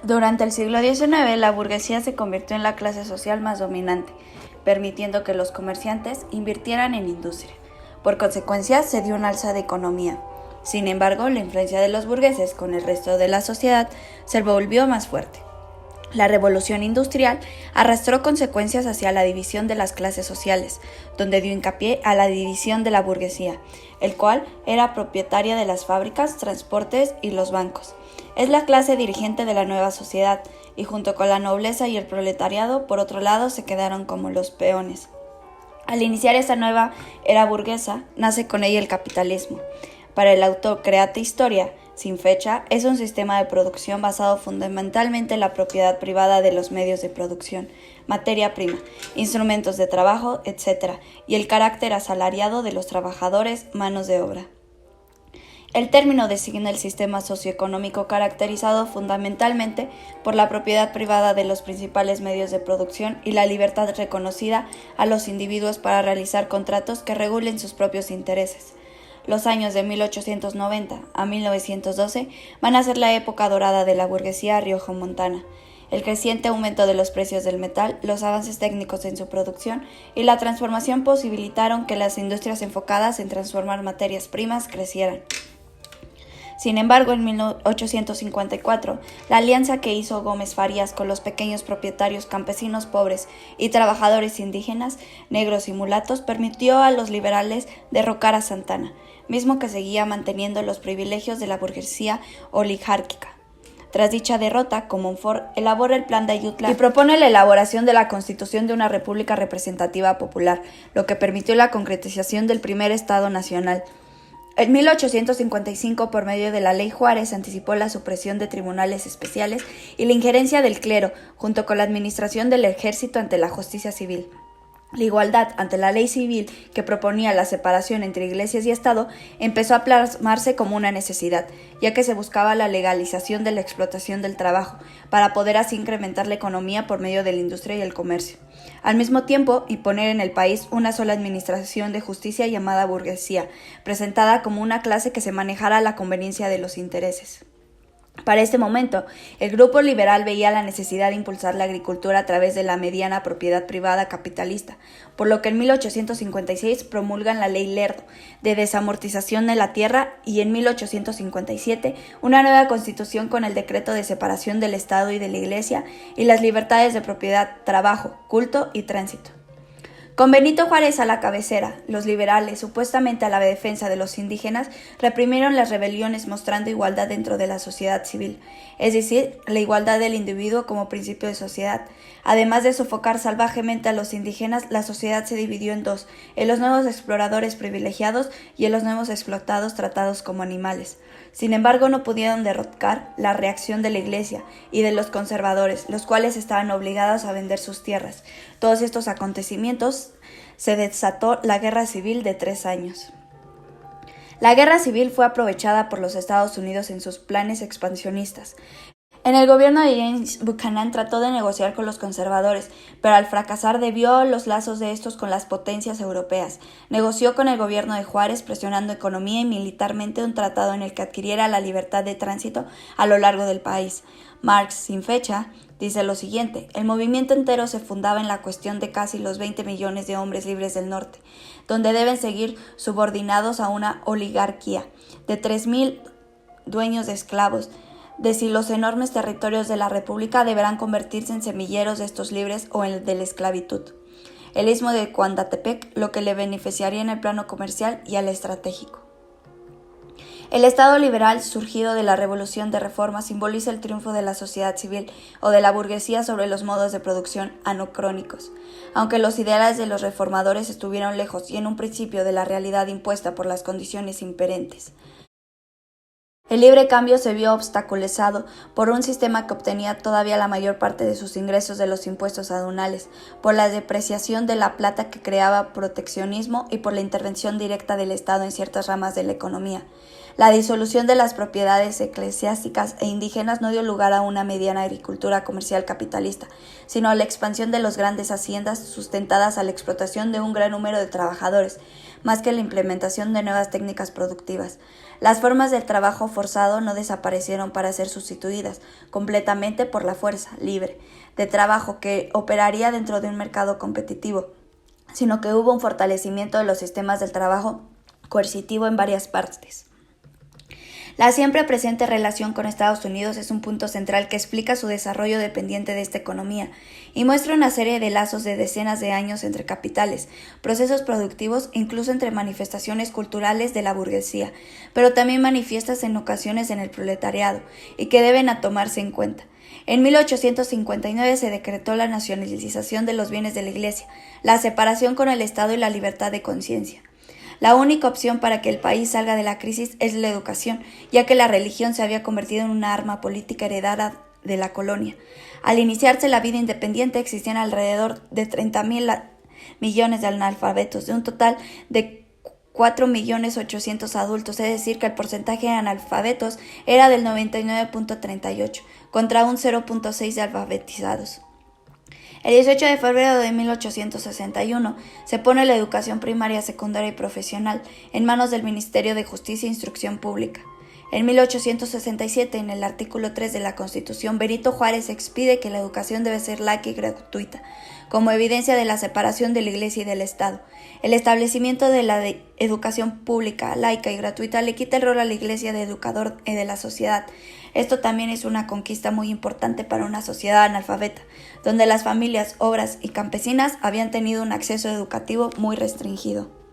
Durante el siglo XIX, la burguesía se convirtió en la clase social más dominante, permitiendo que los comerciantes invirtieran en industria. Por consecuencia, se dio un alza de economía. Sin embargo, la influencia de los burgueses con el resto de la sociedad se volvió más fuerte. La revolución industrial arrastró consecuencias hacia la división de las clases sociales, donde dio hincapié a la división de la burguesía, el cual era propietaria de las fábricas, transportes y los bancos. Es la clase dirigente de la nueva sociedad, y junto con la nobleza y el proletariado, por otro lado, se quedaron como los peones. Al iniciar esta nueva era burguesa, nace con ella el capitalismo. Para el autor Create Historia, sin fecha, es un sistema de producción basado fundamentalmente en la propiedad privada de los medios de producción, materia prima, instrumentos de trabajo, etc., y el carácter asalariado de los trabajadores, manos de obra. El término designa el sistema socioeconómico caracterizado fundamentalmente por la propiedad privada de los principales medios de producción y la libertad reconocida a los individuos para realizar contratos que regulen sus propios intereses. Los años de 1890 a 1912 van a ser la época dorada de la burguesía riojomontana. El creciente aumento de los precios del metal, los avances técnicos en su producción y la transformación posibilitaron que las industrias enfocadas en transformar materias primas crecieran. Sin embargo, en 1854, la alianza que hizo Gómez Farías con los pequeños propietarios campesinos pobres y trabajadores indígenas, negros y mulatos, permitió a los liberales derrocar a Santana, mismo que seguía manteniendo los privilegios de la burguesía oligárquica. Tras dicha derrota, Comonfort elabora el Plan de Ayutla y propone la elaboración de la constitución de una república representativa popular, lo que permitió la concretización del primer Estado nacional. En 1855, por medio de la Ley Juárez, anticipó la supresión de tribunales especiales y la injerencia del clero, junto con la administración del ejército ante la justicia civil. La igualdad ante la ley civil, que proponía la separación entre iglesias y Estado, empezó a plasmarse como una necesidad, ya que se buscaba la legalización de la explotación del trabajo, para poder así incrementar la economía por medio de la industria y el comercio. Al mismo tiempo, imponer en el país una sola administración de justicia llamada burguesía, presentada como una clase que se manejara a la conveniencia de los intereses. Para este momento, el grupo liberal veía la necesidad de impulsar la agricultura a través de la mediana propiedad privada capitalista, por lo que en 1856 promulgan la Ley Lerdo, de desamortización de la tierra, y en 1857 una nueva constitución con el decreto de separación del Estado y de la Iglesia y las libertades de propiedad, trabajo, culto y tránsito. Con Benito Juárez a la cabecera, los liberales, supuestamente a la defensa de los indígenas, reprimieron las rebeliones mostrando igualdad dentro de la sociedad civil, es decir, la igualdad del individuo como principio de sociedad. Además de sofocar salvajemente a los indígenas, la sociedad se dividió en dos, en los nuevos exploradores privilegiados y en los nuevos explotados tratados como animales. Sin embargo, no pudieron derrocar la reacción de la Iglesia y de los conservadores, los cuales estaban obligados a vender sus tierras. Todos estos acontecimientos se desató la Guerra Civil de 3 años. La Guerra Civil fue aprovechada por los Estados Unidos en sus planes expansionistas. En el gobierno de James Buchanan trató de negociar con los conservadores, pero al fracasar debió los lazos de estos con las potencias europeas. Negoció con el gobierno de Juárez, presionando económica y militarmente un tratado en el que adquiriera la libertad de tránsito a lo largo del país. Marx, sin fecha, dice lo siguiente: el movimiento entero se fundaba en la cuestión de casi los 20 millones de hombres libres del norte, donde deben seguir subordinados a una oligarquía de 3.000 dueños de esclavos, de si los enormes territorios de la República deberán convertirse en semilleros de estos libres o en de la esclavitud. El istmo de Coandatepec, lo que le beneficiaría en el plano comercial y al estratégico. El Estado liberal, surgido de la Revolución de Reforma, simboliza el triunfo de la sociedad civil o de la burguesía sobre los modos de producción anacrónicos. Aunque los ideales de los reformadores estuvieron lejos y en un principio de la realidad impuesta por las condiciones imperentes, el libre cambio se vio obstaculizado por un sistema que obtenía todavía la mayor parte de sus ingresos de los impuestos aduanales, por la depreciación de la plata que creaba proteccionismo y por la intervención directa del Estado en ciertas ramas de la economía. La disolución de las propiedades eclesiásticas e indígenas no dio lugar a una mediana agricultura comercial capitalista, sino a la expansión de las grandes haciendas sustentadas a la explotación de un gran número de trabajadores, más que la implementación de nuevas técnicas productivas. Las formas del trabajo forzado no desaparecieron para ser sustituidas completamente por la fuerza libre de trabajo que operaría dentro de un mercado competitivo, sino que hubo un fortalecimiento de los sistemas del trabajo coercitivo en varias partes. La siempre presente relación con Estados Unidos es un punto central que explica su desarrollo dependiente de esta economía y muestra una serie de lazos de decenas de años entre capitales, procesos productivos e incluso entre manifestaciones culturales de la burguesía, pero también manifiestas en ocasiones en el proletariado y que deben tomarse en cuenta. En 1859 se decretó la nacionalización de los bienes de la Iglesia, la separación con el Estado y la libertad de conciencia. La única opción para que el país salga de la crisis es la educación, ya que la religión se había convertido en una arma política heredada de la colonia. Al iniciarse la vida independiente existían alrededor de 30,000 millones de analfabetos, de un total de 4,800,000 adultos, es decir, que el porcentaje de analfabetos era del 99,38, contra un 0,6 de alfabetizados. El 18 de febrero de 1861 se pone la educación primaria, secundaria y profesional en manos del Ministerio de Justicia e Instrucción Pública. En 1867, en el artículo 3 de la Constitución, Benito Juárez expide que la educación debe ser laica y gratuita, como evidencia de la separación de la Iglesia y del Estado. El establecimiento de la educación pública, laica y gratuita le quita el rol a la Iglesia de educador de la sociedad. Esto también es una conquista muy importante para una sociedad analfabeta, donde las familias, obras y campesinas habían tenido un acceso educativo muy restringido.